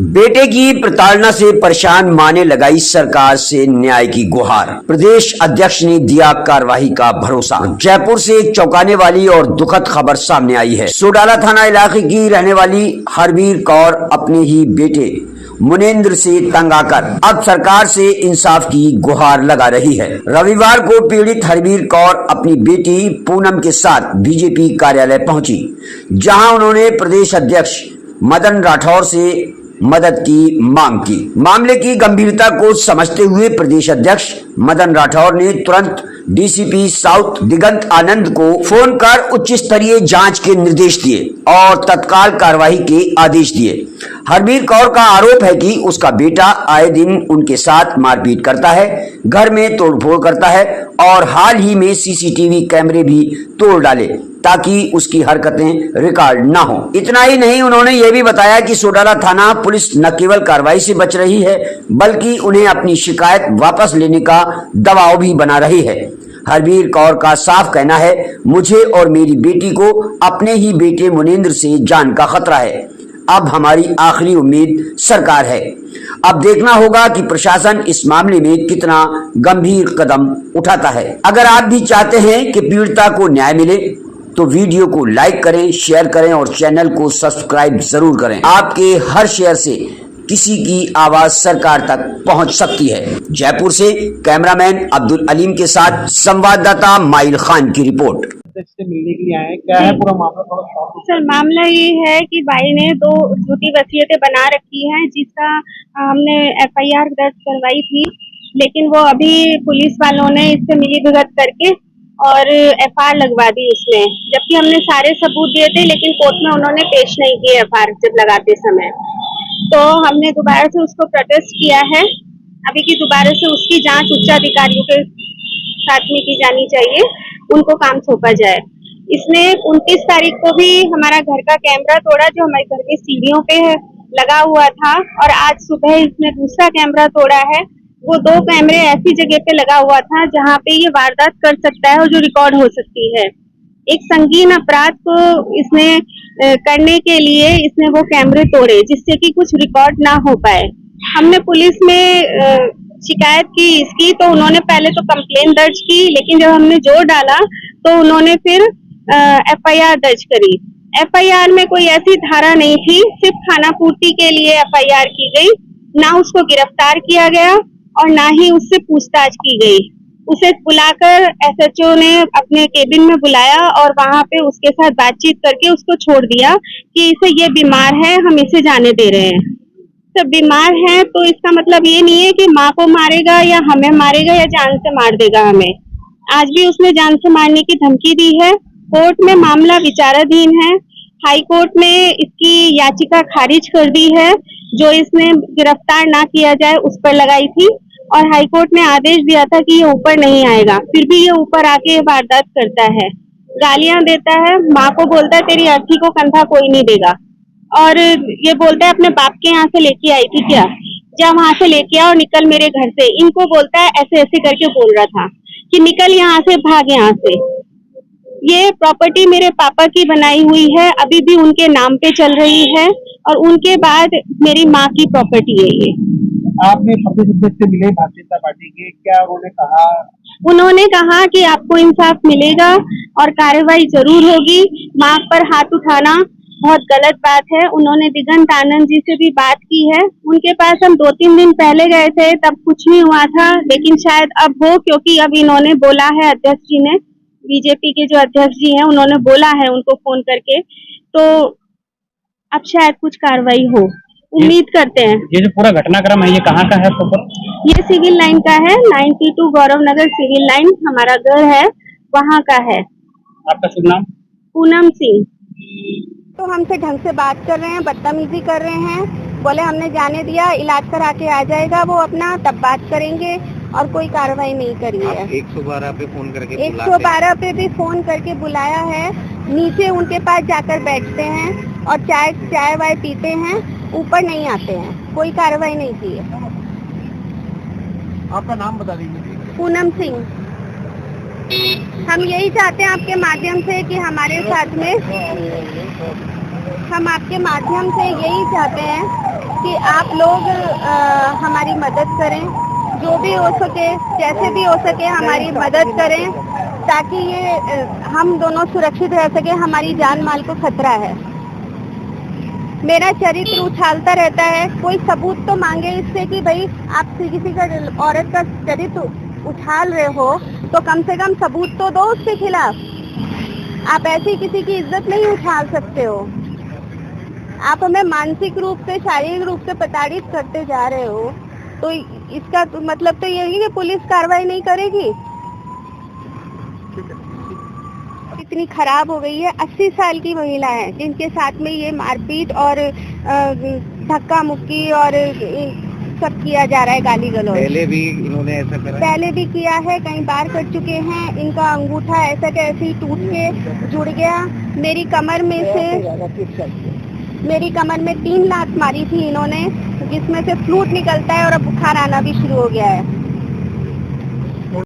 बेटे की प्रताड़ना से परेशान मां ने लगाई सरकार से न्याय की गुहार। प्रदेश अध्यक्ष ने दिया कार्रवाई का भरोसा। जयपुर से एक चौंकाने वाली और दुखद खबर सामने आई है। सोडाला थाना इलाके की रहने वाली हरवीर कौर अपने ही बेटे मुनेंद्र से तंग आकर अब सरकार से इंसाफ की गुहार लगा रही है। रविवार को पीड़ित हरवीर कौर अपनी बेटी पूनम के साथ बीजेपी कार्यालय पहुंची, जहां उन्होंने प्रदेश अध्यक्ष मदन राठौर से मदद की मांग की। मामले की गंभीरता को समझते हुए प्रदेश अध्यक्ष मदन राठौर ने तुरंत डीसीपी साउथ दिगंत आनंद को फोन कर उच्च स्तरीय जांच के निर्देश दिए और तत्काल कार्रवाई के आदेश दिए। हरवीर कौर का आरोप है कि उसका बेटा आए दिन उनके साथ मारपीट करता है, घर में तोड़फोड़ करता है और हाल ही में सीसीटीवी कैमरे भी तोड़ डाले ताकि उसकी हरकतें रिकॉर्ड ना हो। इतना ही नहीं, उन्होंने ये भी बताया कि सोडाला थाना पुलिस न केवल कार्रवाई से बच रही है बल्कि उन्हें अपनी शिकायत वापस लेने का दबाव भी बना रही है। हरवीर कौर का साफ कहना है, मुझे और मेरी बेटी को अपने ही बेटे मुनेंद्र से जान का खतरा है। अब हमारी आखिरी उम्मीद सरकार है। अब देखना होगा कि प्रशासन इस मामले में कितना गंभीर कदम उठाता है। अगर आप भी चाहते हैं कि पीड़िता को न्याय मिले तो वीडियो को लाइक करें, शेयर करें और चैनल को सब्सक्राइब जरूर करें। आपके हर शेयर से किसी की आवाज सरकार तक पहुंच सकती है। जयपुर से कैमरामैन अब्दुल अलीम के साथ संवाददाता माइल खान की रिपोर्ट। से मिलने के लिए आए, क्या है पूरा मामला? थोड़ा सर, मामला ये है कि भाई ने 2 झूठी वसीयतें बना रखी हैं, जिसका हमने एफआईआर दर्ज करवाई थी, लेकिन वो अभी पुलिस वालों ने इससे मिलीभगत करके और एफआईआर लगवा दी उसमें, जबकि हमने सारे सबूत दिए थे, लेकिन कोर्ट में उन्होंने पेश नहीं किए एफआईआर जब लगाते समय। तो हमने दोबारा से उसको प्रोटेस्ट किया है अभी कि दोबारा से उसकी जांच उच्च अधिकारियों के साथ में की जानी चाहिए, उनको काम सौंपा जाए। इसने 29 तारीख को भी हमारा घर का कैमरा तोड़ा जो हमारे घर की सीढ़ियों पे लगा हुआ था, और आज सुबह इसने दूसरा कैमरा तोड़ा है। वो 2 कैमरे ऐसी जगह पे लगा हुआ था जहाँ पे ये वारदात कर सकता है और जो रिकॉर्ड हो सकती है। एक संगीन अपराध को इसने करने के लिए इसने वो कैमरे तोड़े जिससे कि कुछ रिकॉर्ड ना हो पाए। हमने पुलिस में शिकायत की इसकी, तो उन्होंने पहले तो कंप्लेन दर्ज की, लेकिन जब हमने जोर डाला तो उन्होंने फिर एफआईआर दर्ज करी। एफआईआर में कोई ऐसी धारा नहीं थी, सिर्फ खानापूर्ति के लिए एफआईआर की गई। ना उसको गिरफ्तार किया गया और ना ही उससे पूछताछ की गई। उसे बुलाकर एसएचओ ने अपने केबिन में बुलाया और वहां पे उसके साथ बातचीत करके उसको छोड़ दिया कि इसे ये बीमार है, हम इसे जाने दे रहे हैं। तो बीमार है तो इसका मतलब ये नहीं है कि माँ को मारेगा या हमें मारेगा या जान से मार देगा हमें। आज भी उसने जान से मारने की धमकी दी है। कोर्ट में मामला विचाराधीन है। हाई कोर्ट ने इसकी याचिका खारिज कर दी है जो इसने गिरफ्तार ना किया जाए उस पर लगाई थी, और हाई कोर्ट ने आदेश दिया था कि ये ऊपर नहीं आएगा, फिर भी ये ऊपर आके वारदात करता है, गालियां देता है, माँ को बोलता है तेरी अर्थी को कंधा कोई नहीं देगा, और ये बोलता है अपने बाप के यहाँ से लेके आई थी क्या, जा वहां से लेके आओ, निकल मेरे घर से। इनको बोलता है, ऐसे ऐसे करके बोल रहा था कि निकल यहाँ से, भाग यहाँ से। ये प्रॉपर्टी मेरे पापा की बनाई हुई है, अभी भी उनके नाम पे चल रही है, और उनके बाद मेरी माँ की प्रॉपर्टी है ये। आपने प्रदेश अध्यक्ष से मिले भारतीय जनता पार्टी के, क्या उन्होंने कहा? उन्होंने कहा कि आपको इंसाफ मिलेगा और कार्रवाई जरूर होगी। माँ पर हाथ उठाना बहुत गलत बात है। उन्होंने दिगंत आनंद जी से भी बात की है। उनके पास हम 2-3 दिन पहले गए थे, तब कुछ नहीं हुआ था, लेकिन शायद अब हो, क्योंकि अब इन्होंने बोला है, अध्यक्ष जी ने, बीजेपी के जो अध्यक्ष जी हैं, उन्होंने बोला है उनको फोन करके, तो अब शायद कुछ कार्रवाई हो, उम्मीद करते हैं। ये जो पूरा घटनाक्रम है ये कहाँ का है? ये सिविल लाइन का है, 92 गौरव नगर सिविल लाइन हमारा घर है, वहाँ का है। आपका शुभ नाम? पूनम सिंह। तो हमसे ढंग से बात कर रहे हैं, बदतमीजी कर रहे हैं, बोले हमने जाने दिया, इलाज करा के आ जाएगा वो अपना, तब बात करेंगे, और कोई कार्रवाई नहीं करी है। 112 पे फोन करके 112 पे भी फोन करके बुलाया है। नीचे उनके पास जाकर बैठते हैं और चाय वाय पीते हैं, ऊपर नहीं आते हैं, कोई कार्रवाई नहीं की है। आपका नाम बता दीजिए। पूनम सिंह। हम यही चाहते हैं आपके माध्यम से कि हमारे साथ में, हम आपके माध्यम से यही चाहते हैं कि आप लोग हमारी मदद करें, जो भी हो सके, जैसे भी हो सके हमारी मदद करें, ताकि ये हम दोनों सुरक्षित रह सके। हमारी जान माल को खतरा है। मेरा चरित्र उछालता रहता है। कोई सबूत तो मांगे इससे कि भाई आप किसी का औरत का चरित्र उछाल रहे हो तो कम से कम सबूत तो दो उसके खिलाफ। आप ऐसी किसी की इज्जत नहीं उछाल सकते हो। आप हमें मानसिक रूप से, शारीरिक रूप से प्रताड़ित करते जा रहे हो, तो इसका मतलब तो यही है कि पुलिस कार्रवाई नहीं करेगी। इतनी खराब हो गई है। 80 साल की महिला है जिनके साथ में ये मारपीट और धक्का मुक्की और सब किया जा रहा है, गाली गलौज। पहले भी इन्होंने ऐसा करा? पहले भी किया है, कई बार कर चुके हैं। इनका अंगूठा ऐसा कैसे टूट के जुड़ गया। मेरी कमर में 3 लात मारी थी इन्होंने, जिसमें से फ्लूइड निकलता है और अब बुखार आना भी शुरू हो गया है।